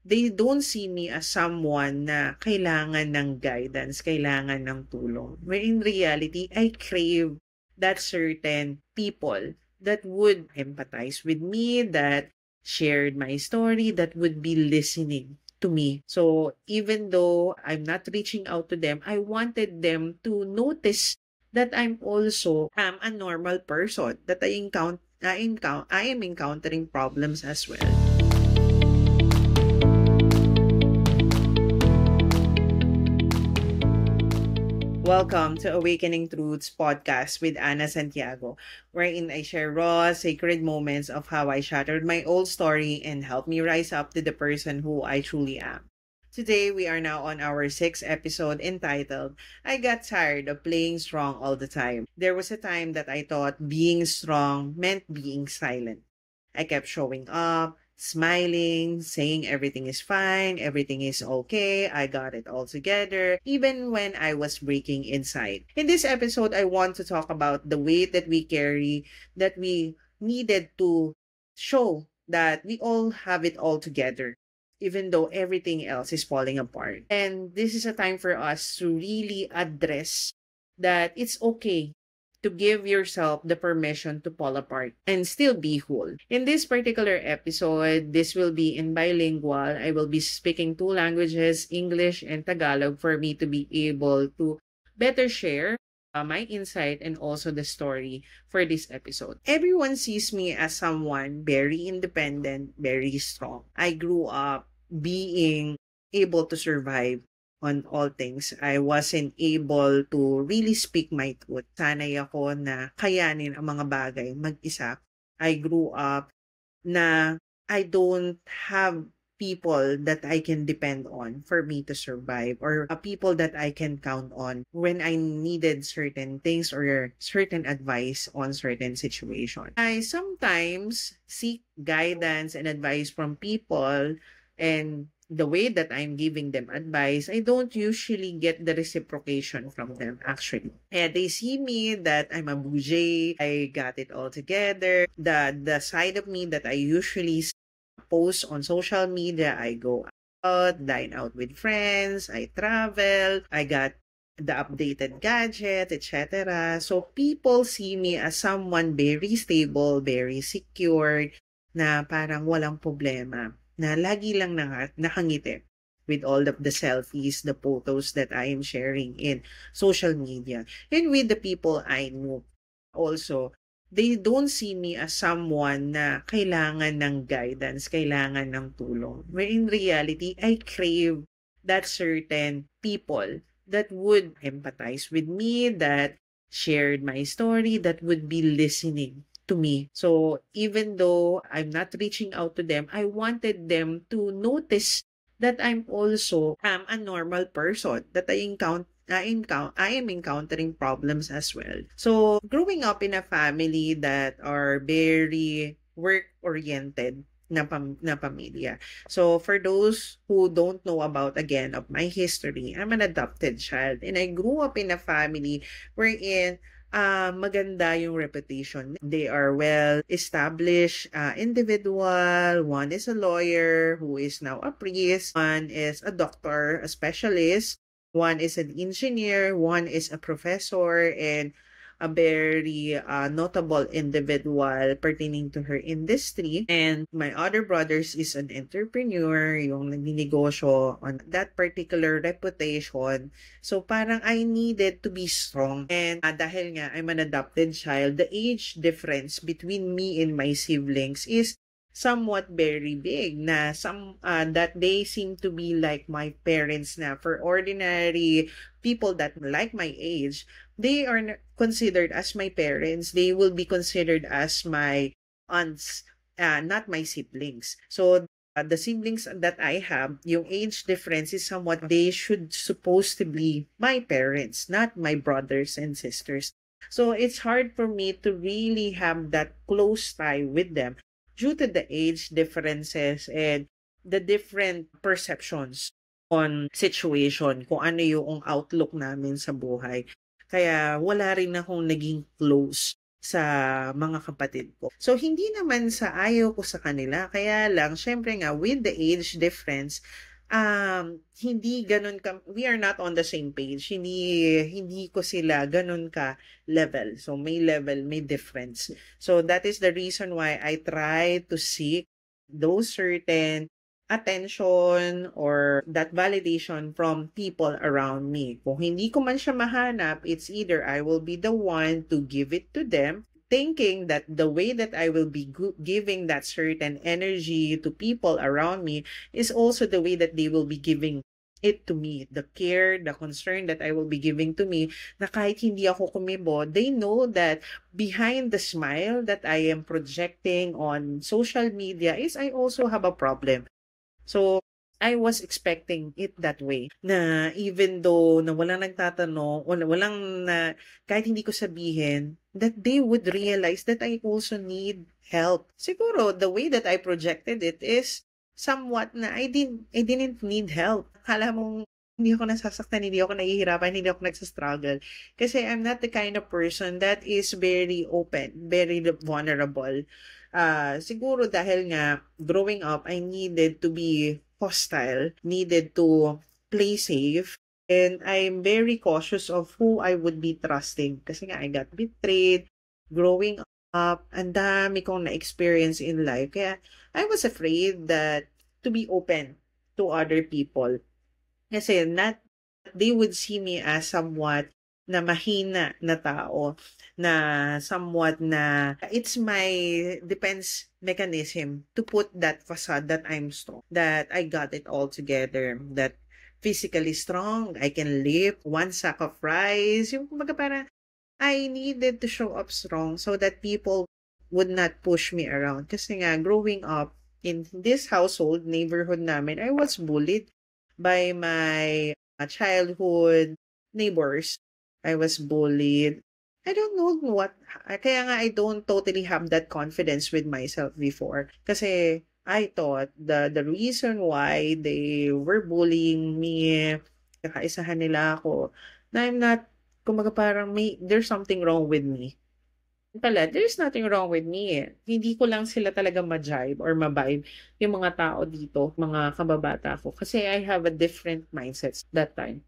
they don't see me as someone na kailangan ng guidance, kailangan ng tulong. Where in reality, I crave that certain people that would empathize with me, that shared my story, that would be listening to me. So even though I'm not reaching out to them, I wanted them to notice that I'm also a normal person, that I am encountering problems as well. Welcome to Awakening Truths podcast with Ana Santiago, wherein I share raw, sacred moments of how I shattered my old story and helped me rise up to the person who I truly am. Today, we are now on our sixth episode entitled, I Got Tired of Playing Strong All the Time. There was a time that I thought being strong meant being silent. I kept showing up, smiling, saying everything is fine, everything is okay, I got it all together, even when I was breaking inside. In this episode, I want to talk about the weight that we carry, that we needed to show that we all have it all together, even though everything else is falling apart. And this is a time for us to really address that it's okay to give yourself the permission to fall apart and still be whole. In this particular episode, this will be in bilingual. I will be speaking two languages, English and Tagalog, for me to be able to better share my insight and also the story for this episode. Everyone sees me as someone very independent, very strong. I grew up being able to survive on all things. I wasn't able to really speak my truth. Sanay ako na kayanin ang mga bagay mag-isa. I grew up na I don't have people that I can depend on for me to survive, or people that I can count on when I needed certain things or certain advice on certain situation. I sometimes seek guidance and advice from people, and the way that I'm giving them advice, I don't usually get the reciprocation from them actually. And they see me that I'm a bougie, I got it all together. The side of me that I usually post on social media, I go out, dine out with friends, I travel, I got the updated gadget, etc. So people see me as someone very stable, very secured, na parang walang problema, na lagi lang nakangiti with all of the selfies, the photos that I am sharing in social media. And with the people I know also, they don't see me as someone na kailangan ng guidance, kailangan ng tulong. Where in reality, I crave that certain people that would empathize with me, that shared my story, that would be listening to me. So even though I'm not reaching out to them, I wanted them to notice that I'm also a normal person, that I am encountering problems as well. So growing up in a family that are very work-oriented na pamilya. So for those who don't know about again of my history, I'm an adopted child, and I grew up in a family wherein maganda yung reputation. They are well-established individual. One is a lawyer who is now a priest. One is a doctor, a specialist. One is an engineer. One is a professor, and a very notable individual pertaining to her industry. And my other brothers is an entrepreneur, yung nagninegosyo on that particular reputation. So parang I needed to be strong. And dahil nga I'm an adopted child, the age difference between me and my siblings is somewhat very big, na that they seem to be like my parents. Na for ordinary people that like my age, they are considered as my parents. They will be considered as my aunts, not my siblings. So the siblings that I have, yung age difference is somewhat, they should supposed to be my parents, not my brothers and sisters. So it's hard for me to really have that close tie with them due to the age differences and the different perceptions on situation, kung ano yung outlook namin sa buhay. Kaya wala rin akong naging close sa mga kapatid ko. So, hindi naman sa ayaw ko sa kanila, kaya lang siyempre nga with the age difference, hindi gano'n we are not on the same page. Hindi ko sila gano'n ka level. So, may level, may difference. So, that is the reason why I try to seek those certain attention or that validation from people around me. Kung hindi ko man siya mahanap, it's either I will be the one to give it to them, thinking that the way that I will be giving that certain energy to people around me is also the way that they will be giving it to me. The care, the concern that I will be giving to me, na kahit hindi ako kumibo, they know that behind the smile that I am projecting on social media is I also have a problem. So, I was expecting it that way, na even though na walang nagtatanong, walang na, kahit hindi ko sabihin, that they would realize that I also need help. Siguro, the way that I projected it is somewhat na I didn't need help. Akala mong hindi ako nasasaktan, hindi ako nahihirapan, hindi ako nagsastruggle. Kasi I'm not the kind of person that is very open, very vulnerable. Siguro dahil nga growing up, I needed to be hostile, needed to play safe, and I'm very cautious of who I would be trusting. Kasi nga, I got betrayed growing up, ang dami kong na-experience in life. Kaya I was afraid that to be open to other people. Kasi not they would see me as somewhat na mahina na tao, na somewhat na it's my defense mechanism to put that facade that I'm strong, that I got it all together, that physically strong, I can lift one sack of rice. Yung kumbaga parang I needed to show up strong so that people would not push me around. Kasi nga, growing up in this household, neighborhood namin, I was bullied by my childhood neighbors. I was bullied. I don't know what, kaya nga I don't totally have that confidence with myself before. Kasi I thought the reason why they were bullying me, kakaisahan nila ako, na I'm not, kumbaga parang there's something wrong with me. Pala, there's nothing wrong with me eh. Hindi ko lang sila talaga ma-jibe or ma-vibe yung mga tao dito, mga kababata ko. Kasi I have a different mindset that time.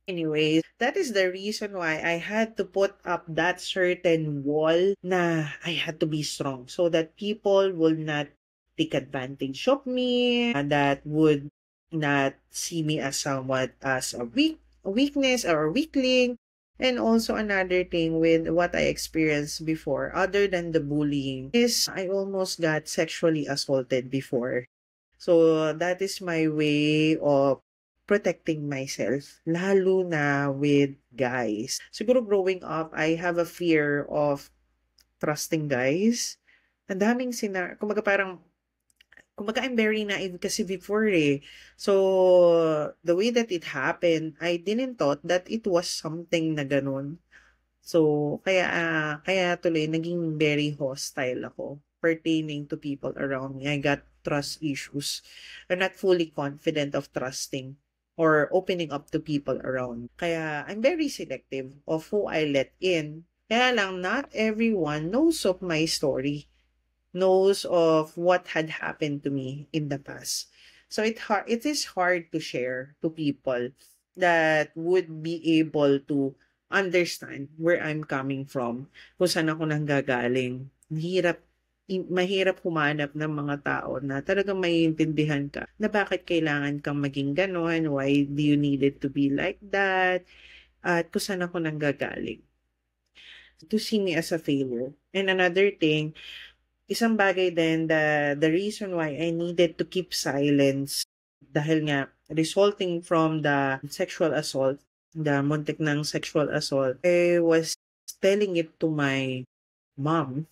Anyways, that is the reason why I had to put up that certain wall na I had to be strong so that people will not take advantage of me, that would not see me as somewhat as a weakness or a weakling. And also another thing with what I experienced before, other than the bullying, is I almost got sexually assaulted before. So that is my way of protecting myself, lalo na with guys. Siguro growing up, I have a fear of trusting guys. Ang daming kumbaga parang, kumbaga I'm very naive kasi before eh. So, the way that it happened, I didn't thought that it was something na ganun. So, kaya tuloy naging very hostile ako pertaining to people around me. I got trust issues. I'm not fully confident of trusting or opening up to people around. Kaya I'm very selective of who I let in. Kaya lang, not everyone knows of my story, knows of what had happened to me in the past. So it is hard to share to people that would be able to understand where I'm coming from, kung saan ako nanggagaling. Mahirap humanap ng mga tao na talagang maiintindihan ka na bakit kailangan kang maging ganon, why do you need it to be like that, at kung saan ako nanggagaling. To see me as a failure. And another thing, isang bagay din, the reason why I needed to keep silence dahil nga resulting from the sexual assault, the muntik ng sexual assault, I was telling it to my mom,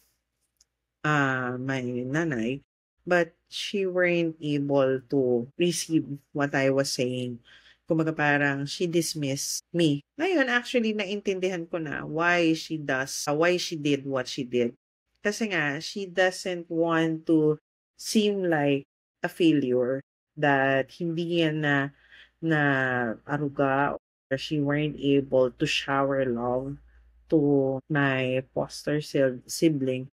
my nanay, but she weren't able to receive what I was saying. Kumbaga parang she dismissed me. Ngayon, actually, naintindihan ko na why she did what she did. Kasi nga, she doesn't want to seem like a failure, that hindi yan na aruga or she weren't able to shower love to my sibling,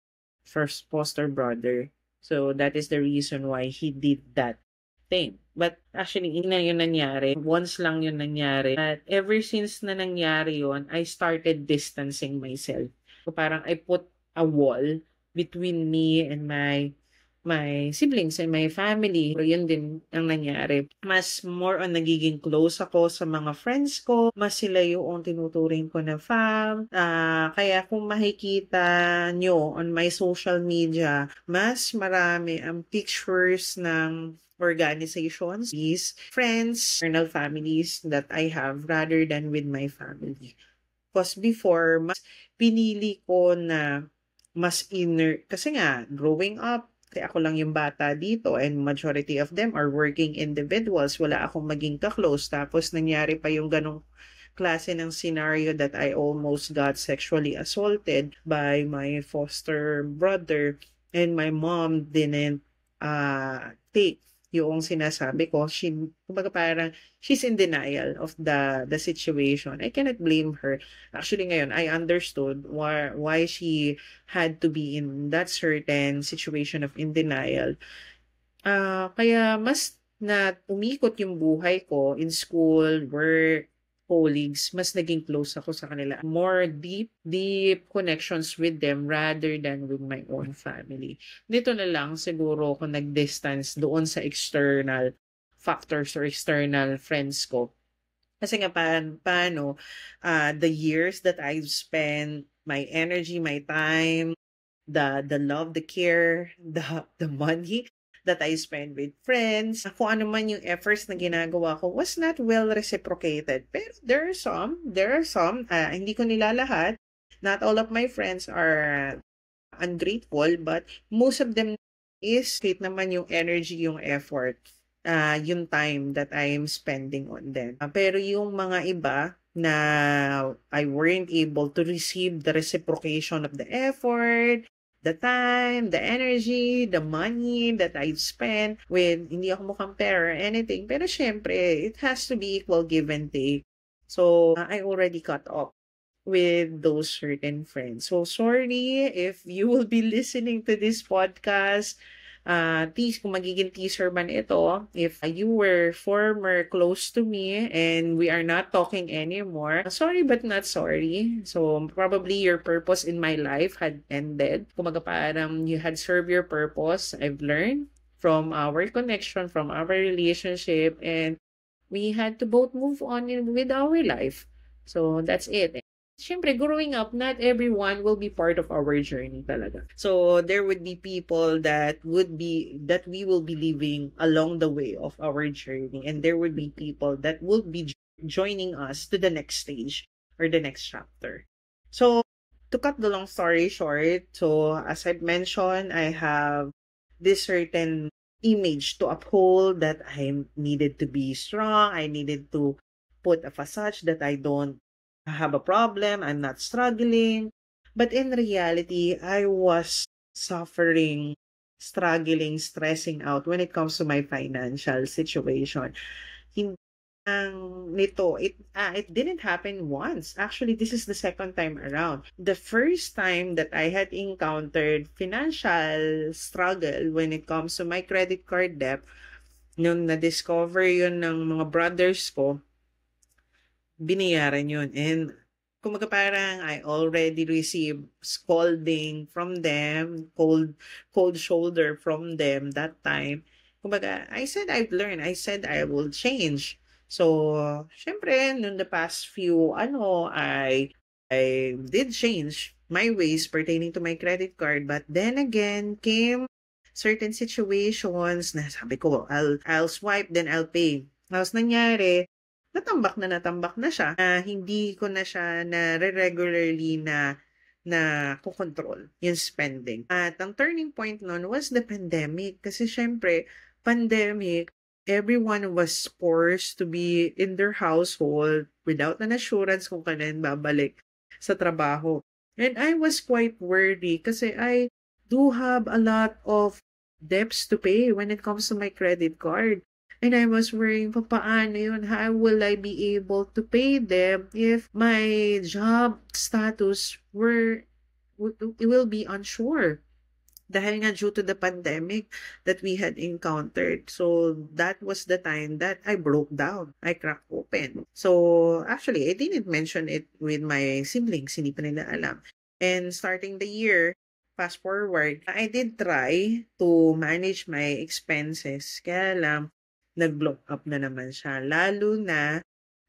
first foster brother. So that is the reason why he did that thing. But actually, hindi na yun nangyari. Once lang yun nangyari. At ever since na nangyari yun, I started distancing myself. So parang I put a wall between me and my siblings and my family. So, yun din ang nangyari. Mas more on nagiging close ako sa mga friends ko. Mas sila yung tinuturing ko na fam. Kaya kung makikita nyo on my social media, mas marami ang pictures ng organizations, these friends, external families that I have rather than with my family. Because before, mas pinili ko na mas inner, kasi nga, growing up, kaya ako lang yung bata dito and majority of them are working individuals. Wala akong maging ka-close. Tapos nangyari pa yung ganong klase ng scenario that I almost got sexually assaulted by my foster brother and my mom didn't take yung sinasabi ko. Kumbaga parang she's in denial of the situation. I cannot blame her. Actually ngayon, I understood why she had to be in that certain situation of in denial. Kaya mas na umikot yung buhay ko in school, work, colleagues, mas naging close ako sa kanila. More deep connections with them rather than with my own family. Dito na lang siguro ako nag-distance doon sa external factors or external friends ko. Kasi nga paano, the years that I've spent, my energy, my time, the love, the care, the money that I spend with friends, kung ano man yung efforts na ginagawa ko was not well reciprocated. Pero there are some, hindi ko nilalahat. Not all of my friends are ungrateful, but most of them is kahit naman yung energy, yung effort, yung time that I am spending on them. Pero yung mga iba na I weren't able to receive the reciprocation of the effort, the time, the energy, the money that I've spent with, hindi ako mo compare or anything. Pero syempre, it has to be equal give and take. So, I already cut off with those certain friends. So, sorry if you will be listening to this podcast. Kung magiging teaser man ito, if you were former close to me and we are not talking anymore, sorry but not sorry. So, probably your purpose in my life had ended. Kumaga parang you had served your purpose. I've learned from our connection, from our relationship, and we had to both move on with our life. So, that's it. Siyempre, growing up, not everyone will be part of our journey talaga. So, there would be people that we will be living along the way of our journey. And there would be people that will be joining us to the next stage or the next chapter. So, to cut the long story short, so as I've mentioned, I have this certain image to uphold that I needed to be strong. I needed to put a facade that I don't have a problem, I'm not struggling. But in reality, I was suffering, struggling, stressing out when it comes to my financial situation. Hindi ang nito, it didn't happen once. Actually, this is the second time around. The first time that I had encountered financial struggle when it comes to my credit card debt, nung na-discover yun ng mga brothers ko, binayaran yun. And kumaga parang I already received scolding from them, cold shoulder from them that time. Kumbaga, I said I've learned. I said I will change. So, syempre, nung the past few, I did change my ways pertaining to my credit card. But then again, came certain situations na sabi ko, I'll swipe, then I'll pay. Tapos nangyari, natambak na siya. Hindi ko na siya regularly na kukontrol yung spending. At ang turning point nun was the pandemic. Kasi syempre, pandemic, everyone was forced to be in their household without an assurance kung kailan babalik sa trabaho. And I was quite worried kasi I do have a lot of debts to pay when it comes to my credit card. And I was worrying, papaano yun? How will I be able to pay them if my job status it will be unsure? Dahil nga due to the pandemic that we had encountered. So that was the time that I broke down. I cracked open. So actually, I didn't mention it with my siblings. Hindi pa nila alam. And starting the year, fast forward, I did try to manage my expenses. Kaya lang, nag-blow up na naman siya. Lalo na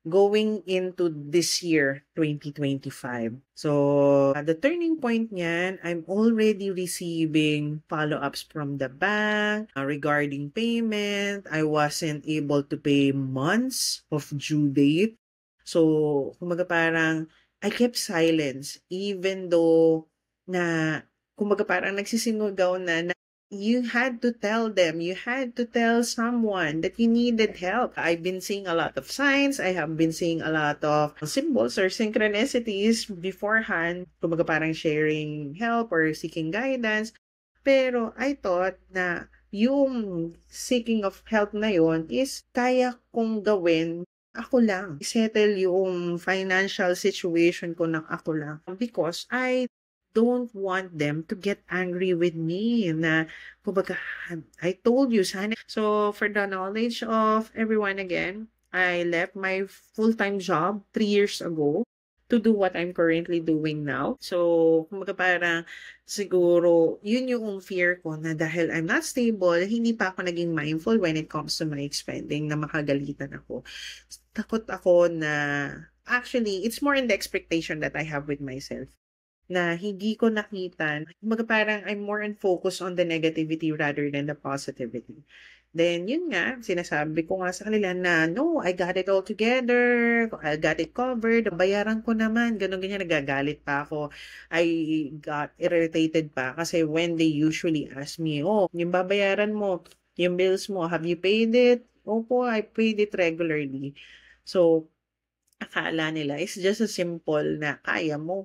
going into this year, 2025. So, the turning point niyan, I'm already receiving follow-ups from the bank regarding payment. I wasn't able to pay months of due date. So, kumaga parang I kept silence even though na kumaga parang nagsisingaw na you had to tell them, you had to tell someone that you needed help. I've been seeing a lot of signs, I have been seeing a lot of symbols or synchronicities beforehand, kumbaga parang sharing help or seeking guidance. Pero I thought na yung seeking of help na yon is kaya kong gawin ako lang. Settle yung financial situation ko ng ako lang. Because I don't want them to get angry with me na kumbaga, I told you sana. So for the knowledge of everyone again, I left my full-time job 3 years ago to do what I'm currently doing now. So kumbaga parang siguro yun yung fear ko na dahil I'm not stable, hindi pa ako naging mindful when it comes to my spending na makagalitan ako. Takot ako na actually it's more in the expectation that I have with myself na hindi ko nakita. Kumbaga parang I'm more on focus on the negativity rather than the positivity. Then, yun nga, sinasabi ko nga sa kanila na, no, I got it all together, I got it covered, bayaran ko naman, ganun ganyan, nagagalit pa ako. I got irritated pa kasi when they usually ask me, oh, yung babayaran mo, yung bills mo, have you paid it? Opo, I paid it regularly. So, akala nila, it's just a simple na kaya mo.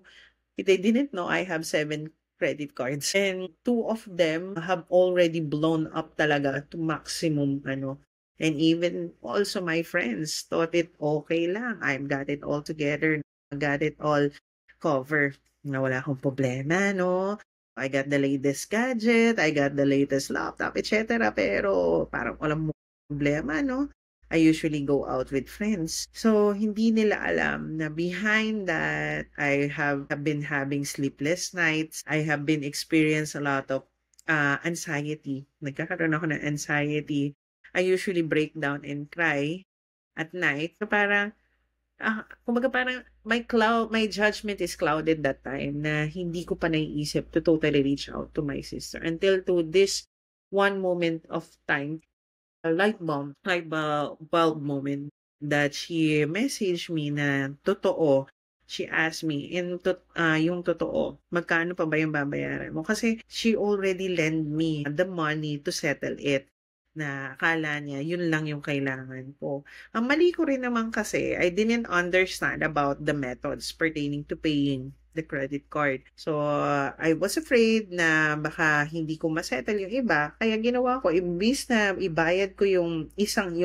They didn't know I have 7 credit cards. And 2 of them have already blown up talaga to maximum ano. And even also my friends thought it okay lang. I've got it all together. Got it all covered. Na wala akong problema, no? I got the latest gadget, I got the latest laptop, etc. Pero parang walang problema, no? I usually go out with friends. So, hindi nila alam na behind that, I have been having sleepless nights. I have been experiencing a lot of anxiety. Nagkakaroon ako ng anxiety. I usually break down and cry at night. So, parang, kumbaga parang my judgment is clouded that time na hindi ko pa naiisip to totally reach out to my sister until to this one moment of time a light bulb moment that she messaged me na totoo. She asked me, yung totoo, magkano pa ba yung babayaran mo? Kasi she already lent me the money to settle it na akala niya yun lang yung kailangan ko. Ang mali ko rin naman kasi, I didn't understand about the methods pertaining to paying the credit card. So, I was afraid na baka hindi ko masettle yung iba. Kaya ginawa ko, imbis na ibayad ko yung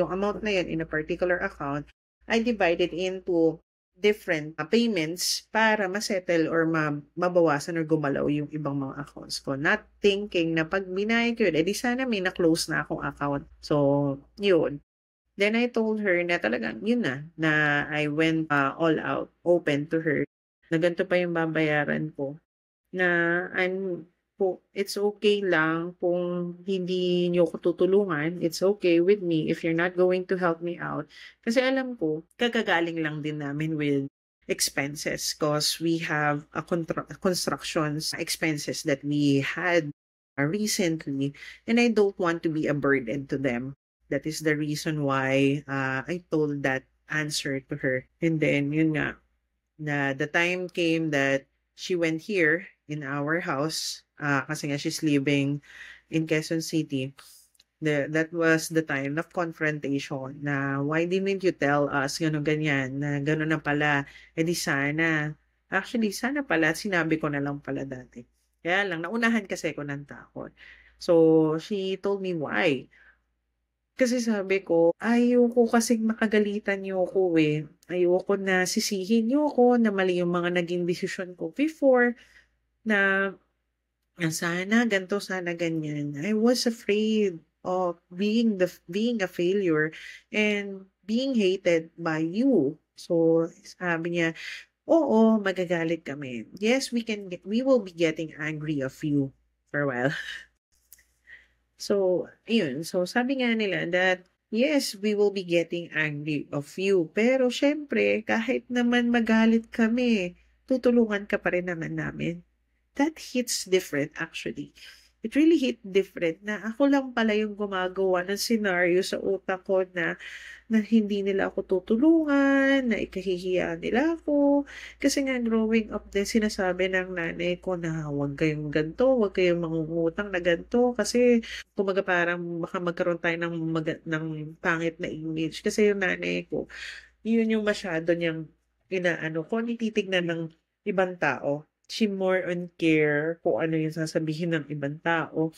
amount na yun in a particular account, I divided into different payments para masettle or mabawasan or gumalaw yung ibang mga accounts ko. Not thinking na pag binayad ko yun, edi sana may na-close na akong account. So, yun. Then I told her na talagang yun na I went all out, open to her na ganito pa yung babayaran ko, na it's okay lang kung hindi niyo ko tutulungan. It's okay with me if you're not going to help me out. Kasi alam ko, kagagaling lang din namin with expenses because we have a constructions expenses that we had recently and I don't want to be a burden to them. That is the reason why I told that answer to her. And then, yun nga, na the time came that she went here in our house kasi nga she's living in Quezon City. That was the time of confrontation na why didn't you tell us gano'n ganyan na gano'n na pala di sana actually sana pala sinabi ko na lang pala dati kaya lang naunahan kasi ko ng takot so she told me why Kasi sabi ko, ayoko kasing makagalitan niyo ako eh. Ayoko na sisihin niyo ako na mali yung mga naging desisyon ko before na sana ganito, sana ganyan. I was afraid of being a failure and being hated by you. So, sabi niya, oo, magagalit kami. Yes, we will be getting angry of you for a while. So, ayun. So, sabi nga nila that, yes, we will be getting angry of you. Pero, syempre, kahit naman magalit kami, tutulungan ka pa rin naman namin. That hits different actually. It really hit different na ako lang pala yung gumagawa ng scenario sa utak ko na hindi nila ako tutulungan, na ikahihiya nila ako. Kasi nga growing up din sinasabi ng nanay ko na huwag kayong ganito, huwag kayong mangungutang na ganito kasi kumaga parang baka magkaroon tayo ng pangit na image. Kasi yung nanay ko, yun yung masyado niyang inaano ko, titignan ng ibang tao. She more on care kung ano yung sasabihin ng ibang tao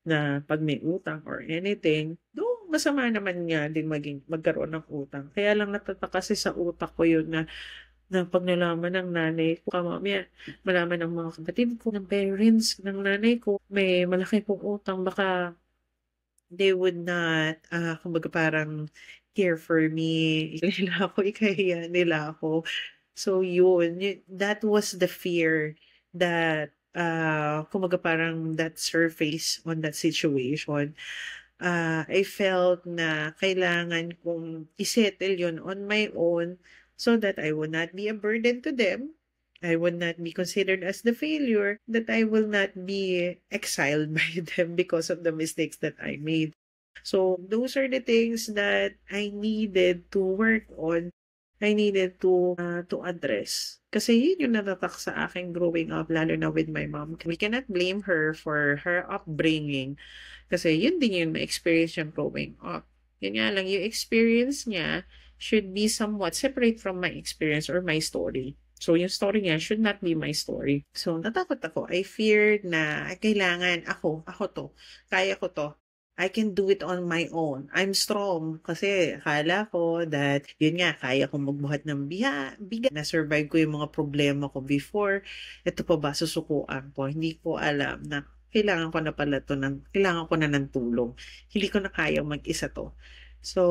na 'pag may utang or anything, though masama naman nga din magkaroon ng utang. Kaya lang natatak kasi sa utak ko yun na 'pag nalaman ng nanay ko, baka mamaya malaman ng mga kapatid ko, ng parents ng nanay ko, may malaki pong utang, baka they would not, kumbaga parang care for me, nila ako, ikahiya nila ako. So yun, that was the fear that, kumbaga parang that surface on that situation. I felt na kailangan kong isettle yun on my own so that I would not be a burden to them. I would not be considered as the failure, that I will not be exiled by them because of the mistakes that I made. So those are the things that I needed to work on. I needed to address. Kasi yun yung natatak sa akin growing up, lalo na with my mom. We cannot blame her for her upbringing. Kasi yun din yung experience yung growing up. Yun nga lang, yung experience niya should be somewhat separate from my experience or my story. So, yung story niya should not be my story. So, natakot ako. I feared na kailangan ako to. Kaya ko to. I can do it on my own. I'm strong. Kasi akala ko that, yun nga, kaya kong magbuhat ng bigat. Na-survive ko yung mga problema ko before. Ito pa ba, susukuan ko? Hindi ko alam na kailangan ko na pala to kailangan ko na ng tulong. Hindi ko na kayang mag-isa to. So,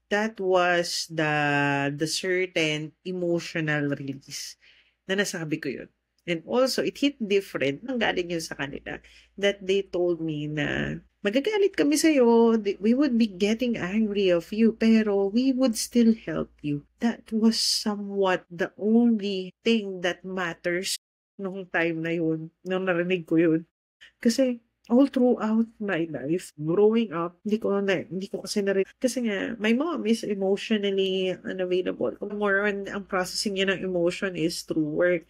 that was the certain emotional release na nasabi ko yun. And also, it hit different nang galing yun sa kanila that they told me na magagalit kami sa'yo, we would be getting angry of you, pero we would still help you. That was somewhat the only thing that matters nung time na yun, nung narinig ko yun. Kasi all throughout my life, growing up, hindi ko kasi kasi nga, my mom is emotionally unavailable. More on, ang processing niya ng emotion is through work.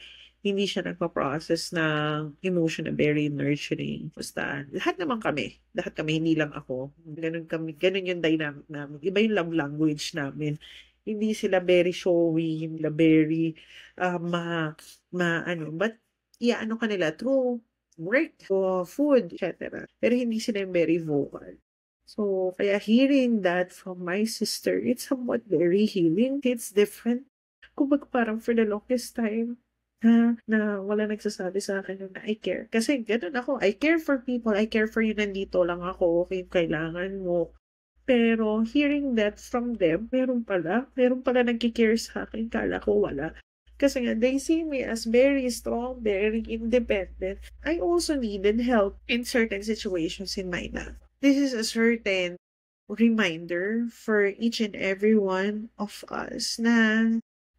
Hindi siya nagpa-process ng emotion na very nurturing. Basta, lahat kami, hindi lang ako. Ganun yung dynamic namin. Iba yung love language namin. Hindi sila very showy, hindi sila very, but, ano kanila, through work, food, etc. Pero hindi sila very vocal. So, kaya hearing that from my sister, it's somewhat very healing. It's different. Kumbaga parang for the longest time, na wala nagsasabi sa akin na I care. Kasi ganun ako, I care for people, I care for you, nandito lang ako, okay, kailangan mo. Pero hearing that from them, meron pala nagkikare sa akin, kala ko wala. Kasi nga, they see me as very strong, very independent. I also needed help in certain situations in my life. This is a certain reminder for each and every one of us na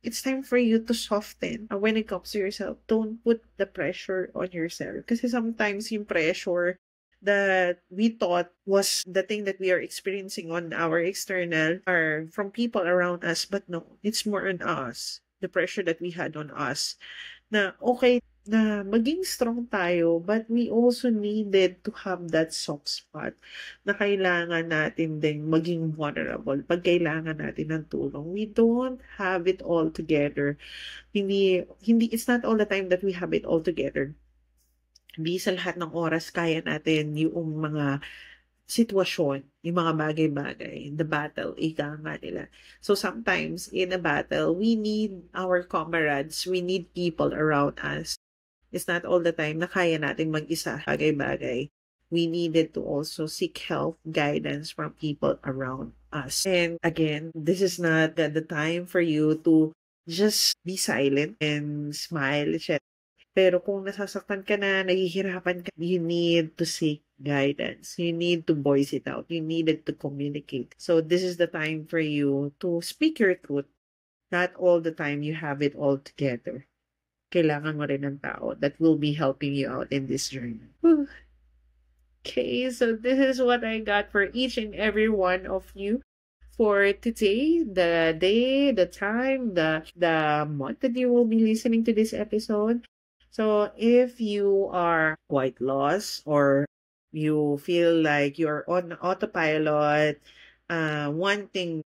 it's time for you to soften when it comes to yourself. Don't put the pressure on yourself. Kasi sometimes yung pressure that we thought was the thing that we are experiencing on our external are from people around us, but no, it's more on us. The pressure that we had on us na okay na maging strong tayo, but we also needed to have that soft spot na kailangan natin din maging vulnerable pag kailangan natin ng tulong. We don't have it all together. It's not all the time that we have it all together. Hindi sa lahat ng oras kaya natin yung mga sitwasyon, yung mga bagay-bagay, the battle, ika nga nila. So sometimes in a battle, we need our comrades, we need people around us. It's not all the time na kaya natin mag-isa, bagay-bagay. We needed to also seek help, guidance from people around us. And again, this is not the time for you to just be silent and smile. Pero kung nasasaktan ka na, nahihirapan ka, you need to seek guidance. You need to voice it out. You needed to communicate. So this is the time for you to speak your truth. Not all the time you have it all together. Kailangan mo rin ng tao that will be helping you out in this journey. Whew. Okay, so this is what I got for each and every one of you for today, the day, the time, the month that you will be listening to this episode. So if you are quite lost or you feel like you're on autopilot, wanting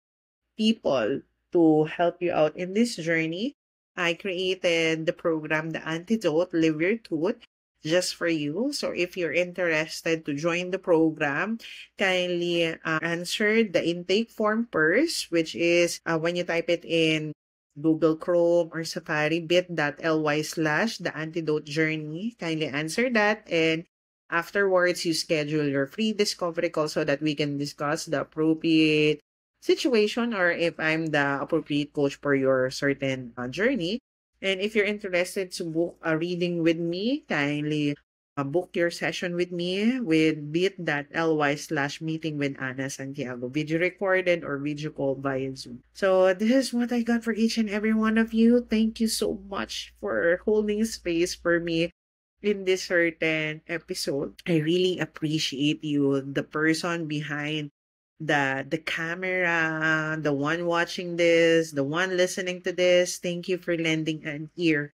people to help you out in this journey, I created the program, The Antidote, Live Your Truth, just for you. So if you're interested to join the program, kindly answer the intake form first, which is when you type it in Google Chrome or Safari, bit.ly/The Antidote Journey. Kindly answer that, and afterwards you schedule your free discovery call so that we can discuss the appropriate situation or if I'm the appropriate coach for your certain journey. And if you're interested to book a reading with me, kindly book your session with me with bit.ly/meeting with Ana Santiago, video recorded or video call via Zoom. So this is what I got for each and every one of you. Thank you so much for holding space for me in this certain episode. I really appreciate you, the person behind the camera, the one watching this, the one listening to this. Thank you for lending an ear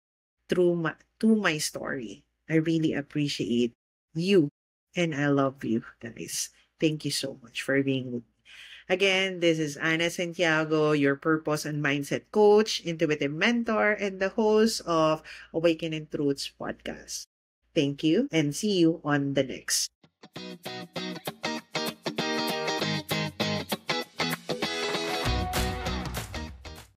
to my story. I really appreciate you and I love you guys. Thank you so much for being with me. Again, this is Ana Santiago, your purpose and mindset coach, intuitive mentor, and the host of Awakening Truths podcast. Thank you and see you on the next.